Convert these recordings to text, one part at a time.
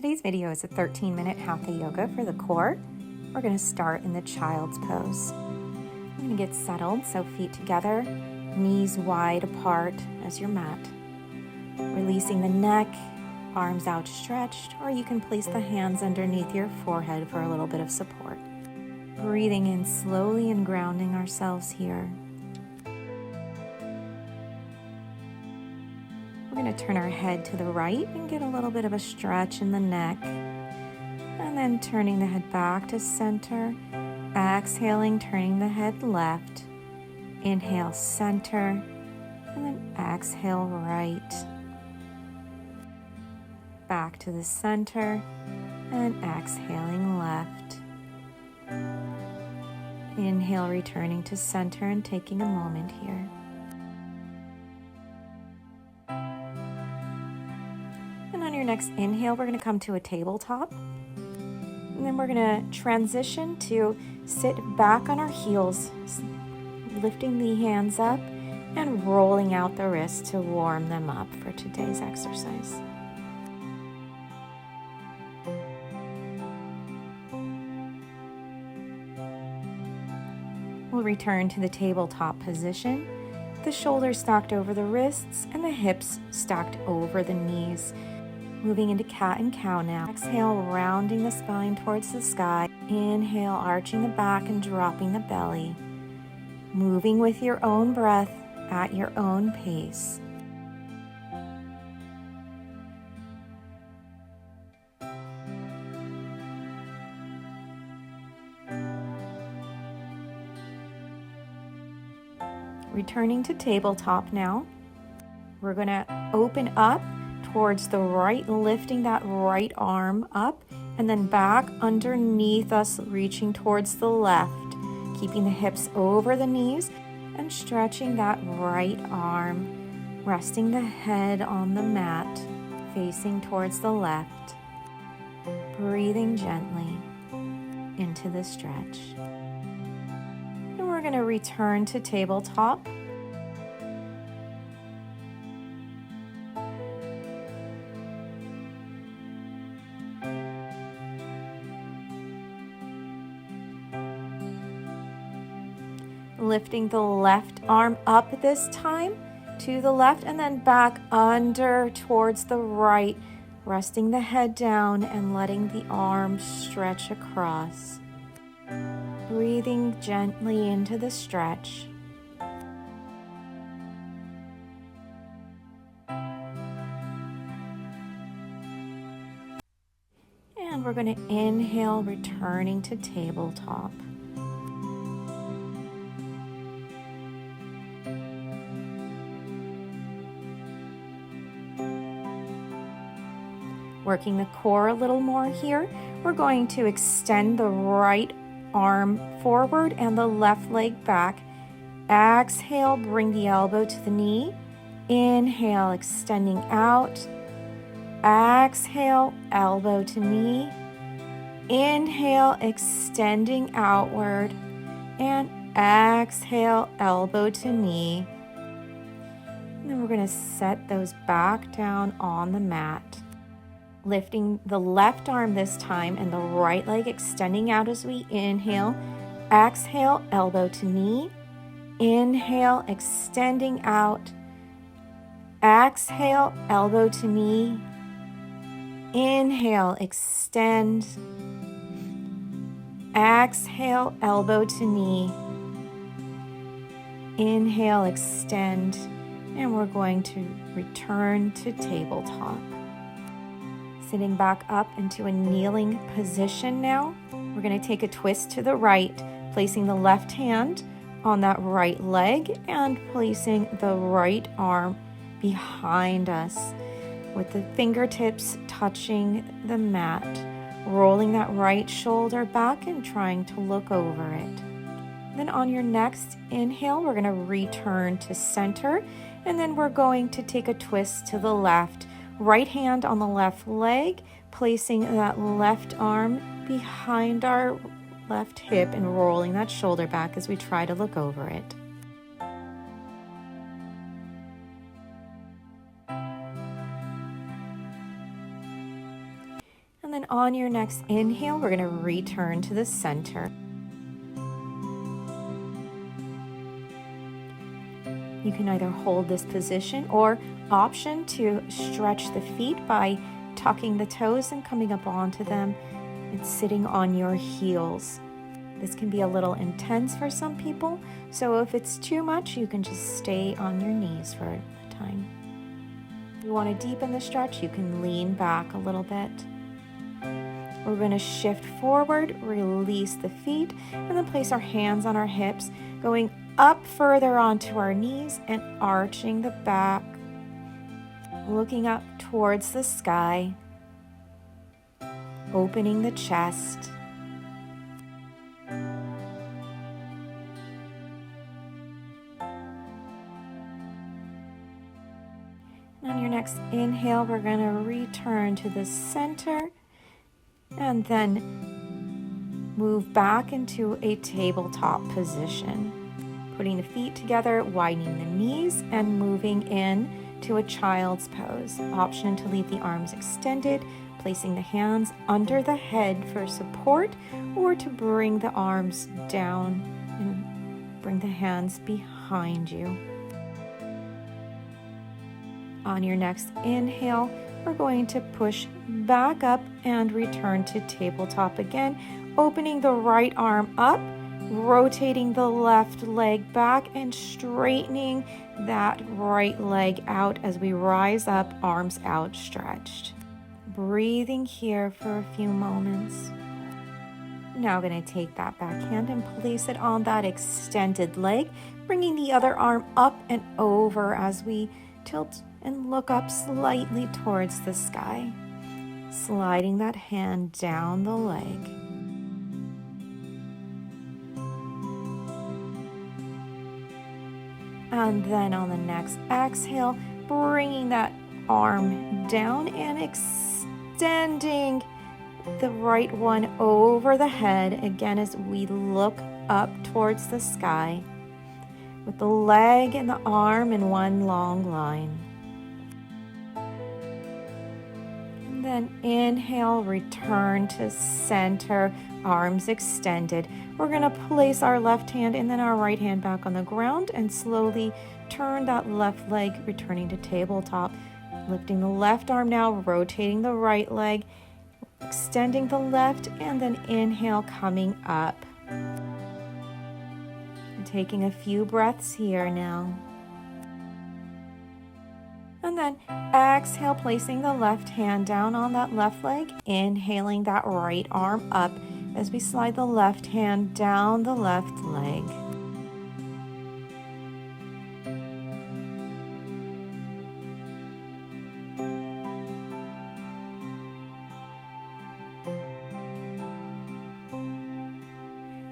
Today's video is a 13-minute Hatha Yoga for the core. We're going to start in the child's pose. I'm going to get settled, so feet together, knees wide apart as your mat. Releasing the neck, arms outstretched, or you can place the hands underneath your forehead for a little bit of support. Breathing in slowly and grounding ourselves here. We're going to turn our head to the right and get a little bit of a stretch in the neck. And then turning the head back to center. Exhaling, turning the head left. Inhale, center. And then exhale, right. Back to the center. And exhaling left. Inhale, returning to center and taking a moment here. And on your next inhale, we're going to come to a tabletop. And then we're going to transition to sit back on our heels, lifting the hands up and rolling out the wrists to warm them up for today's exercise. We'll return to the tabletop position, the shoulders stacked over the wrists and the hips stacked over the knees. Moving into cat and cow now. Exhale, rounding the spine towards the sky. Inhale, arching the back and dropping the belly. Moving with your own breath at your own pace. Returning to tabletop now. We're going to open up towards the right, lifting that right arm up and then back underneath us, reaching towards the left, keeping the hips over the knees and stretching that right arm, resting the head on the mat, facing towards the left, breathing gently into the stretch. And we're going to return to tabletop. Lifting the left arm up this time to the left and then back under towards the right, resting the head down and letting the arm stretch across. Breathing gently into the stretch. And we're going to inhale, returning to tabletop. Working the core a little more here, we're going to extend the right arm forward and the left leg back. Exhale, bring the elbow to the knee. Inhale, extending out. Exhale, elbow to knee. Inhale, extending outward. And exhale, elbow to knee. And then we're going to set those back down on the mat. Lifting the left arm this time and the right leg extending out as we inhale. Exhale, elbow to knee. Inhale, extending out. Exhale, elbow to knee. Inhale, extend. Exhale, elbow to knee. Inhale, extend. And we're going to return to tabletop. Sitting back up into a kneeling position now. We're going to take a twist to the right, placing the left hand on that right leg and placing the right arm behind us with the fingertips touching the mat, rolling that right shoulder back and trying to look over it. Then on your next inhale, we're going to return to center, and then we're going to take a twist to the left. Right hand on the left leg, placing that left arm behind our left hip and rolling that shoulder back as we try to look over it. And then on your next inhale, we're going to return to the center. You can either hold this position or option to stretch the feet by tucking the toes and coming up onto them and sitting on your heels. This can be a little intense for some people, so if it's too much, you can just stay on your knees for a time. If you want to deepen the stretch, you can lean back a little bit. We're going to shift forward, release the feet, and then place our hands on our hips, going up further onto our knees and arching the back, looking up towards the sky, opening the chest. On your next inhale, we're going to return to the center and then move back into a tabletop position. Putting the feet together, widening the knees, and moving in to a child's pose. Option to leave the arms extended, placing the hands under the head for support, or to bring the arms down and bring the hands behind you. On your next inhale, we're going to push back up and return to tabletop again, opening the right arm up, rotating the left leg back and straightening that right leg out as we rise up, arms outstretched. Breathing here for a few moments. Now I'm going to take that back hand and place it on that extended leg, bringing the other arm up and over as we tilt and look up slightly towards the sky, sliding that hand down the leg. And then on the next exhale, bringing that arm down and extending the right one over the head, again as we look up towards the sky, with the leg and the arm in one long line. And then inhale, return to center, arms extended. We're going to place our left hand and then our right hand back on the ground and slowly turn that left leg, returning to tabletop. Lifting the left arm now, rotating the right leg, extending the left, and then inhale, coming up. And taking a few breaths here now. And then exhale, placing the left hand down on that left leg, inhaling that right arm up as we slide the left hand down the left leg.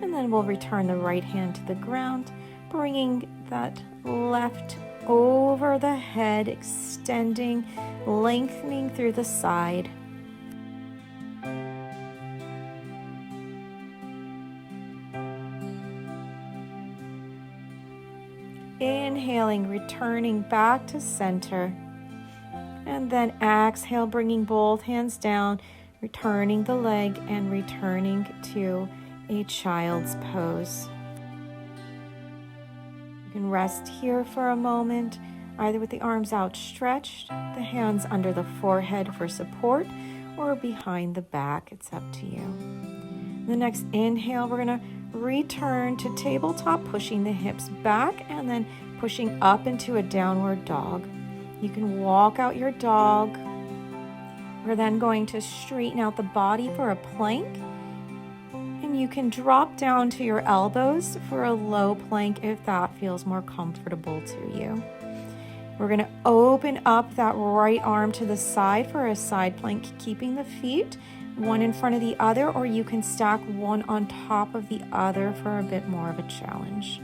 And then we'll return the right hand to the ground, bringing that left over the head, extending, lengthening through the side. Inhaling, returning back to center. And then exhale, bringing both hands down, returning the leg and returning to a child's pose. You can rest here for a moment, either with the arms outstretched, the hands under the forehead for support, or behind the back. It's up to you. The next inhale, we're going to return to tabletop, pushing the hips back and then pushing up into a downward dog. You can walk out your dog. We're then going to straighten out the body for a plank. And you can drop down to your elbows for a low plank if that feels more comfortable to you. We're going to open up that right arm to the side for a side plank, keeping the feet one in front of the other, or you can stack one on top of the other for a bit more of a challenge.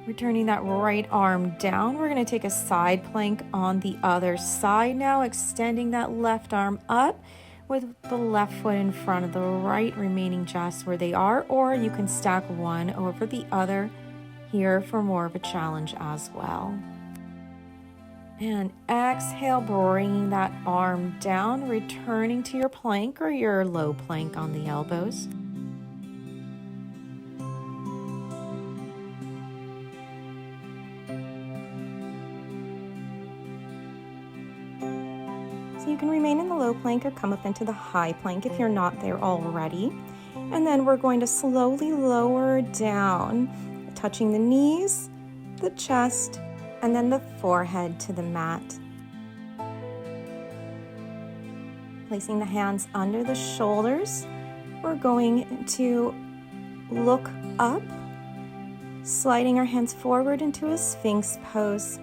Returning that right arm down, we're going to take a side plank on the other side now, extending that left arm up with the left foot in front of the right, remaining just where they are, or you can stack one over the other here for more of a challenge as well. And exhale, bringing that arm down, returning to your plank or your low plank on the elbows. So you can remain in the low plank or come up into the high plank if you're not there already. And then we're going to slowly lower down, touching the knees, the chest, and then the forehead to the mat. Placing the hands under the shoulders, we're going to look up, sliding our hands forward into a Sphinx pose.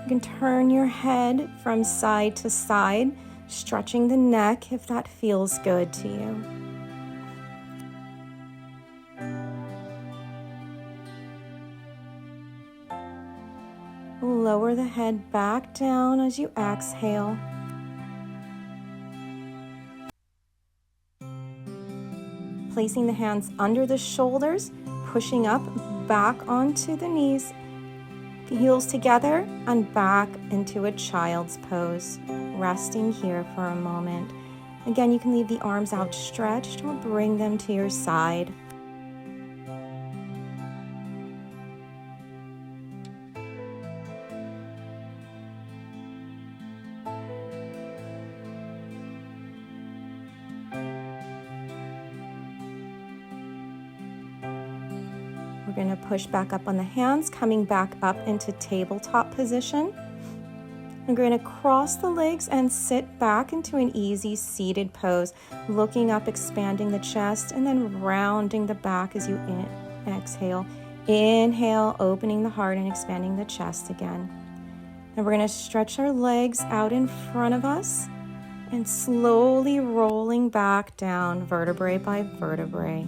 You can turn your head from side to side, stretching the neck if that feels good to you. Lower the head back down as you exhale. Placing the hands under the shoulders, pushing up, back onto the knees, heels together, and back into a child's pose. Resting here for a moment. Again, you can leave the arms outstretched or bring them to your side. We're going to push back up on the hands, coming back up into tabletop position. We're going to cross the legs and sit back into an easy seated pose, looking up, expanding the chest, and then rounding the back as you exhale. Inhale, opening the heart and expanding the chest again. And we're going to stretch our legs out in front of us and slowly rolling back down, vertebrae by vertebrae.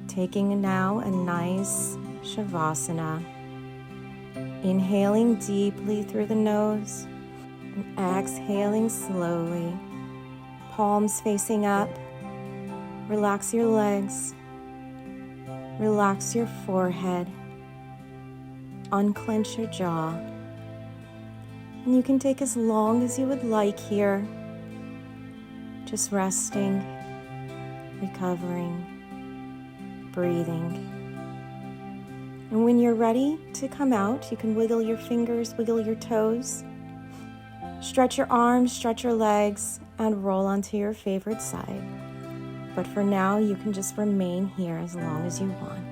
Taking now a nice Shavasana. Inhaling deeply through the nose and exhaling slowly. Palms facing up. Relax your legs. Relax your forehead. Unclench your jaw. And you can take as long as you would like here. Just resting, recovering, breathing. And when you're ready to come out, you can wiggle your fingers, wiggle your toes, stretch your arms, stretch your legs, and roll onto your favorite side. But for now, you can just remain here as long as you want.